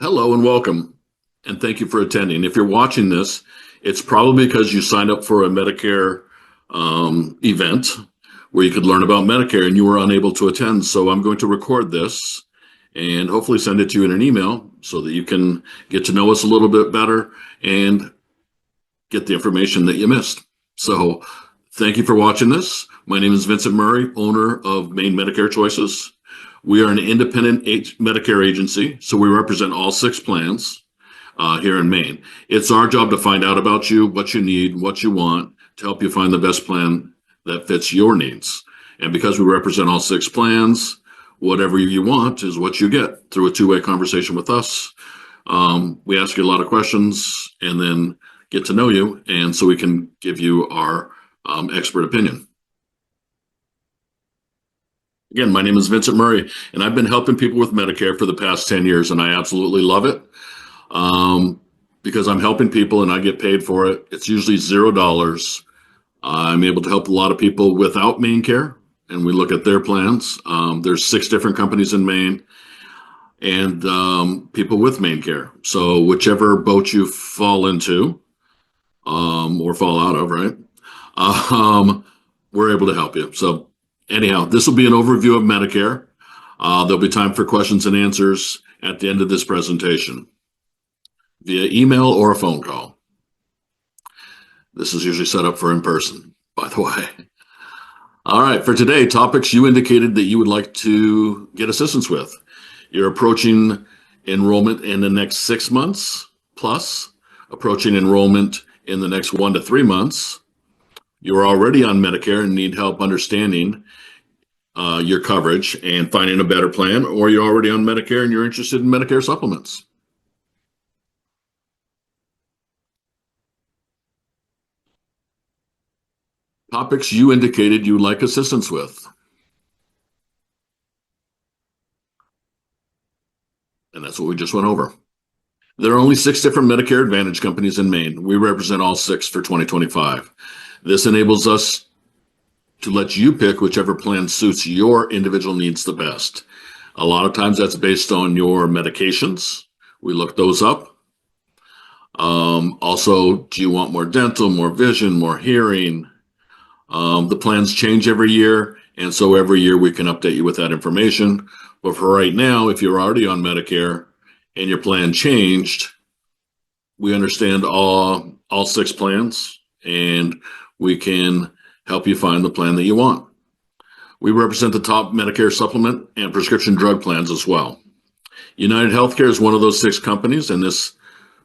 Hello and welcome, and thank you for attending. If you're watching this, it's probably because you signed up for a Medicare event where you could learn about Medicare and you were unable to attend. So I'm going to record this and hopefully send it to you in an email so that you can get to know us a little bit better and get the information that you missed. So thank you for watching this. My name is Vincent Murray, owner of Maine Medicare Choices. We are an independent Medicare agency, so we represent all six plans here in Maine. It's our job to find out about you, what you need, what you want, to help you find the best plan that fits your needs. And because we represent all six plans, whatever you want is what you get through a two-way conversation with us. We ask you a lot of questions and then get to know you, and so we can give you our expert opinion. Again, my name is Vincent Murray, and I've been helping people with Medicare for the past 10 years, and I absolutely love it because I'm helping people and I get paid for it. It's usually $0. I'm able to help a lot of people without Maine Care, and we look at their plans. There's 6 different companies in Maine and people with Maine Care. So whichever boat you fall into or fall out of, right, we're able to help you. So anyhow, this will be an overview of Medicare. There'll be time for questions and answers at the end of this presentation via email or a phone call. This is usually set up for in person, by the way. All right, for today, topics you indicated that you would like to get assistance with. You're approaching enrollment in the next 6 months, plus approaching enrollment in the next 1 to 3 months. You're already on Medicare and need help understanding your coverage and finding a better plan, or you're already on Medicare and you're interested in Medicare supplements. Topics you indicated you'd like assistance with. And that's what we just went over. There are only 6 different Medicare Advantage companies in Maine. We represent all 6 for 2025. This enables us to let you pick whichever plan suits your individual needs the best. A lot of times that's based on your medications. We look those up. Also, do you want more dental, more vision, more hearing? The plans change every year, and so every year we can update you with that information. But for right now, if you're already on Medicare and your plan changed, we understand all 6 plans, and we can help you find the plan that you want. We represent the top Medicare supplement and prescription drug plans as well. United Healthcare is one of those 6 companies, and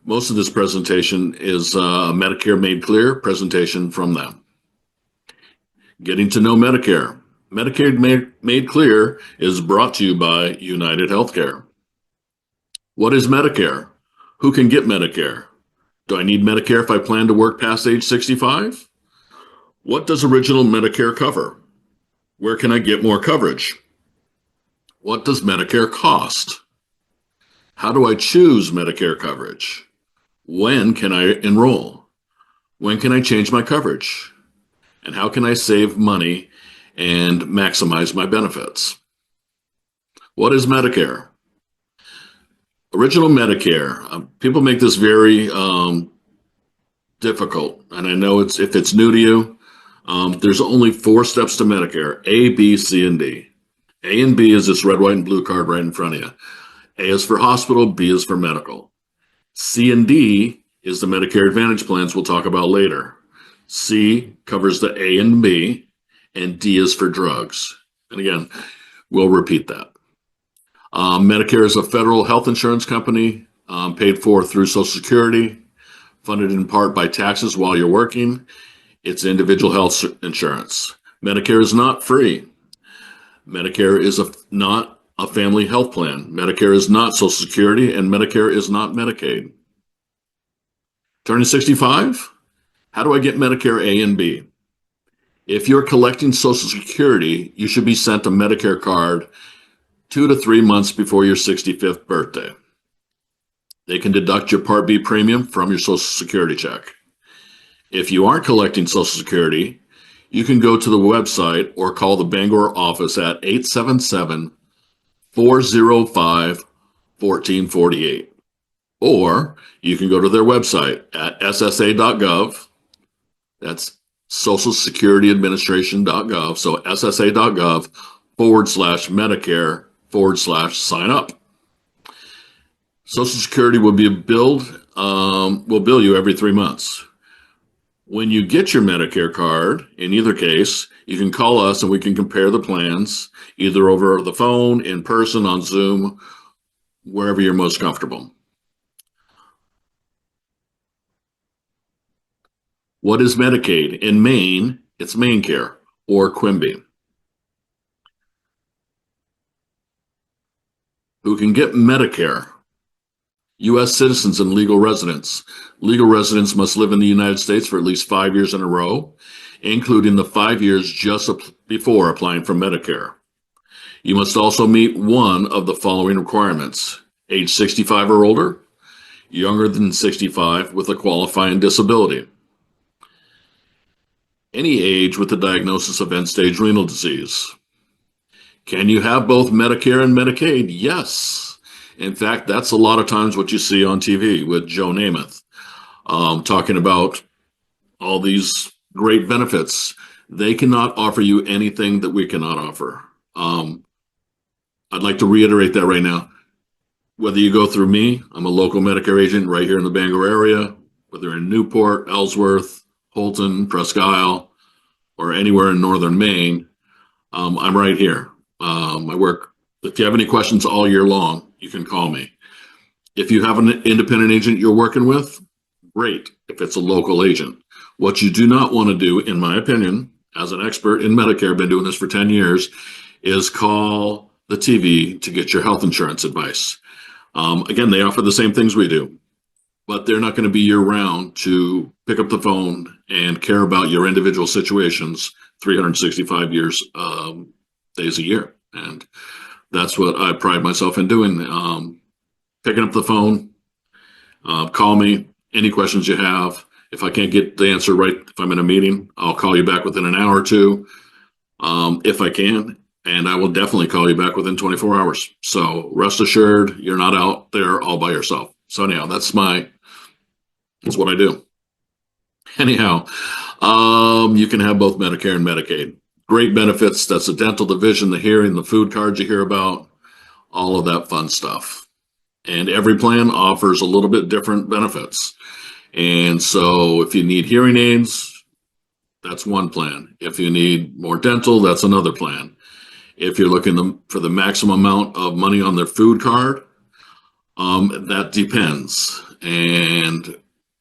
most of this presentation is a Medicare Made Clear presentation from them. Getting to know Medicare. Medicare Made Clear is brought to you by United Healthcare. What is Medicare? Who can get Medicare? Do I need Medicare if I plan to work past age 65? What does original Medicare cover? Where can I get more coverage? What does Medicare cost? How do I choose Medicare coverage? When can I enroll? When can I change my coverage? And how can I save money and maximize my benefits? What is Medicare? Original Medicare. People make this very difficult, and I know if it's new to you, there's only 4 steps to Medicare: A, B, C, and D. A and B is this red, white, and blue card right in front of you. A is for hospital, B is for medical. C and D is the Medicare Advantage plans we'll talk about later. C covers the A and B, and D is for drugs. And again, we'll repeat that. Medicare is a federal health insurance company paid for through Social Security, funded in part by taxes while you're working. It's individual health insurance. Medicare is not free. Medicare is not a family health plan. Medicare is not Social Security, and Medicare is not Medicaid. Turning 65? How do I get Medicare A and B? If you're collecting Social Security, you should be sent a Medicare card 2 to 3 months before your 65th birthday. They can deduct your Part B premium from your Social Security check. If you aren't collecting Social Security, you can go to the website or call the Bangor office at 877-405-1448. Or you can go to their website at ssa.gov. That's Social Security Administration.gov. So ssa.gov/Medicare/sign up. Social Security will bill you every 3 months. When you get your Medicare card, in either case, you can call us and we can compare the plans either over the phone, in person, on Zoom, wherever you're most comfortable. What is Medicaid? In Maine, it's MaineCare or Quimby. Who can get Medicare? U.S. citizens and legal residents. Legal residents must live in the United States for at least 5 years in a row, including the 5 years just before applying for Medicare. You must also meet one of the following requirements: age 65 or older, younger than 65 with a qualifying disability, any age with a diagnosis of end-stage renal disease. Can you have both Medicare and Medicaid? Yes. In fact, that's a lot of times what you see on TV with Joe Namath, talking about all these great benefits. They cannot offer you anything that we cannot offer. I'd like to reiterate that right now. Whether you go through me, I'm a local Medicare agent right here in the Bangor area, whether in Newport, Ellsworth, Holton, Presque Isle, or anywhere in northern Maine, I'm right here. I work. If you have any questions all year long, you can call me. If you have an independent agent you're working with, great, if it's a local agent. What you do not want to do, in my opinion, as an expert in Medicare, been doing this for 10 years, is call the TV to get your health insurance advice. Again, they offer the same things we do, but they're not going to be year-round to pick up the phone and care about your individual situations 365 days a year. And that's what I pride myself in doing. Picking up the phone, call me, any questions you have. If I can't get the answer right, if I'm in a meeting, I'll call you back within an hour or two, if I can. And I will definitely call you back within 24 hours. So rest assured, you're not out there all by yourself. So anyhow, that's what I do. Anyhow, you can have both Medicare and Medicaid. Great benefits. That's the dental, the vision, the hearing, the food cards you hear about, all of that fun stuff. And every plan offers a little bit different benefits. And so if you need hearing aids, that's one plan. If you need more dental, that's another plan. If you're looking for the maximum amount of money on their food card, that depends. And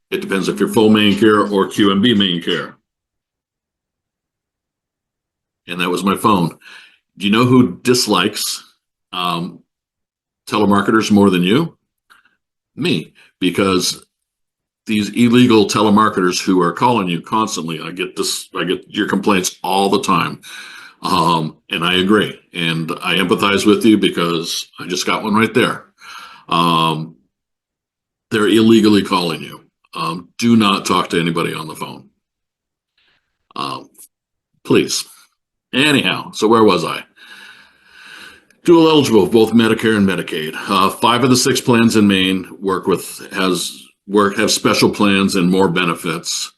it depends if you're full MaineCare or QMB MaineCare. And that was my phone. Do you know who dislikes telemarketers more than you? Me, because these illegal telemarketers who are calling you constantly, I get your complaints all the time. And I agree. And I empathize with you because I just got one right there. They're illegally calling you. Do not talk to anybody on the phone. Please. Anyhow, so where was I? Dual eligible, both Medicare and Medicaid. 5 of the 6 plans in Maine have special plans and more benefits.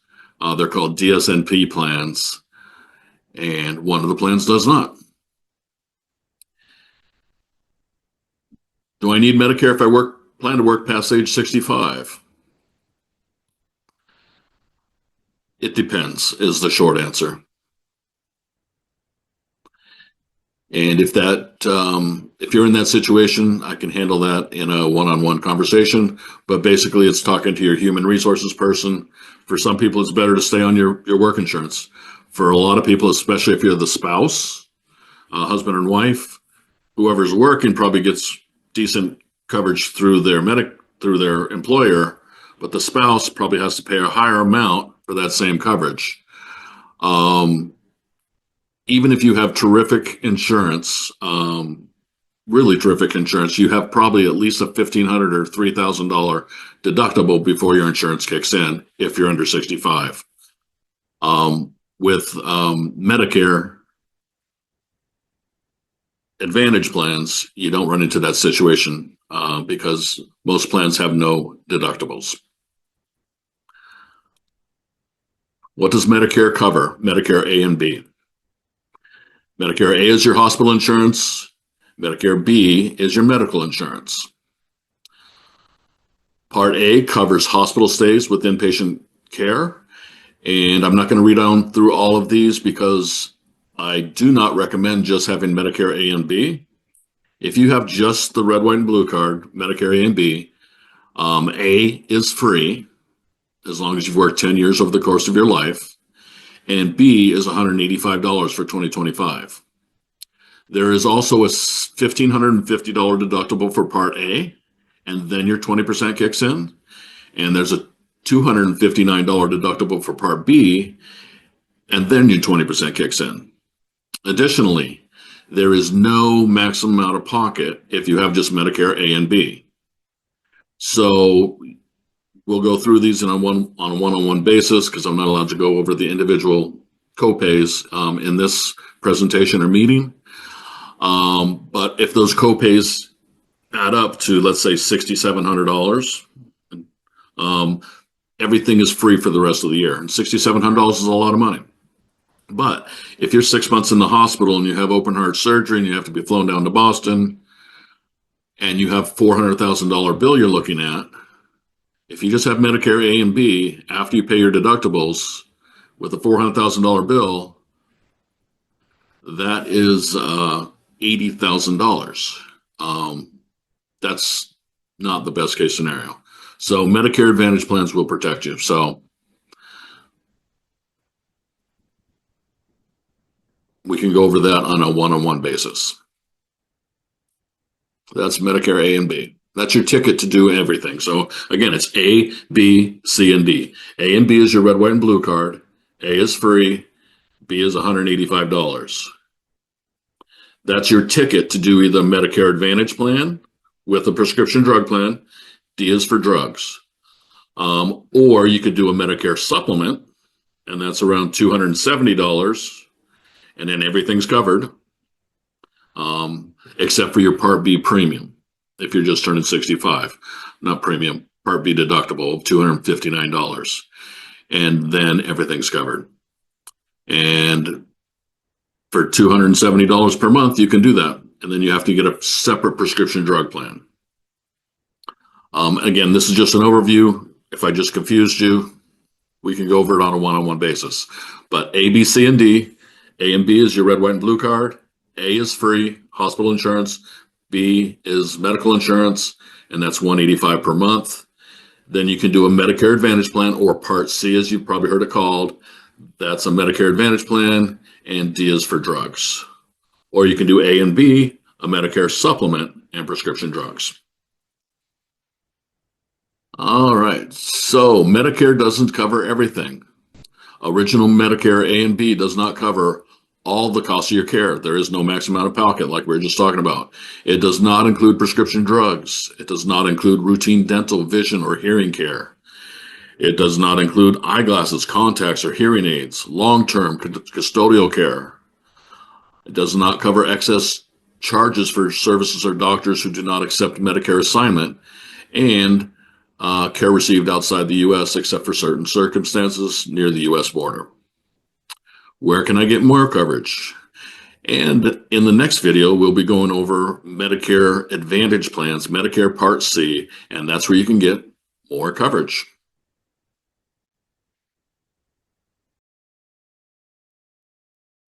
They're called DSNP plans, and one of the plans does not. Do I need Medicare if I plan to work past age 65? It depends, is the short answer. And if you're in that situation, I can handle that in a one-on-one conversation. But basically, it's talking to your human resources person. For some people, it's better to stay on your work insurance. For a lot of people, especially if you're the spouse, husband and wife, whoever's working probably gets decent coverage through their employer, but the spouse probably has to pay a higher amount for that same coverage. Even if you have terrific insurance, really terrific insurance, you have probably at least a $1,500 or $3,000 deductible before your insurance kicks in if you're under 65. With Medicare, Advantage plans, you don't run into that situation because most plans have no deductibles. What does Medicare cover? Medicare A and B. Medicare A is your hospital insurance. Medicare B is your medical insurance. Part A covers hospital stays with inpatient care. And I'm not going to read on through all of these because I do not recommend just having Medicare A and B. If you have just the red, white, and blue card, Medicare A and B, A is free as long as you've worked 10 years over the course of your life, and B is $185 for 2025. There is also a $1,550 deductible for Part A, and then your 20% kicks in. And there's a $259 deductible for Part B, and then your 20% kicks in. Additionally, there is no maximum out of pocket if you have just Medicare A and B. So we'll go through these on a one-on-one basis because I'm not allowed to go over the individual copays in this presentation or meeting. But if those copays add up to, let's say, $6,700, everything is free for the rest of the year. And $6,700 is a lot of money. But if you're 6 months in the hospital and you have open heart surgery and you have to be flown down to Boston and you have $400,000 bill you're looking at, if you just have Medicare A and B after you pay your deductibles with a $400,000 bill, that is $80,000. That's not the best case scenario. So Medicare Advantage plans will protect you. So we can go over that on a one-on-one basis. That's Medicare A and B. That's your ticket to do everything. So again, it's A, B, C, and D. A and B is your red, white, and blue card. A is free. B is $185. That's your ticket to do either Medicare Advantage plan with a prescription drug plan. D is for drugs. Or you could do a Medicare supplement, and that's around $270, and then everything's covered, except for your Part B premium. If you're just turning 65, not premium, Part B deductible of $259, and then everything's covered. And for $270 per month, you can do that. And then you have to get a separate prescription drug plan. Again, this is just an overview. If I just confused you, we can go over it on a one-on-one basis. But A, B, C, and D. A and B is your red, white, and blue card. A is free, hospital insurance. B is medical insurance, and that's $185 per month. Then you can do a Medicare Advantage plan, or Part C, as you've probably heard it called. That's a Medicare Advantage plan, and D is for drugs. Or you can do A and B, a Medicare supplement, and prescription drugs. All right, so Medicare doesn't cover everything. Original Medicare A and B does not cover all the costs of your care. There is no maximum out of pocket like we were just talking about. It does not include prescription drugs. It does not include routine dental, vision, or hearing care. It does not include eyeglasses, contacts, or hearing aids, long-term custodial care. It does not cover excess charges for services or doctors who do not accept Medicare assignment, and care received outside the U.S. except for certain circumstances near the U.S. border. Where can I get more coverage? And in the next video, we'll be going over Medicare Advantage plans, Medicare Part C, and that's where you can get more coverage.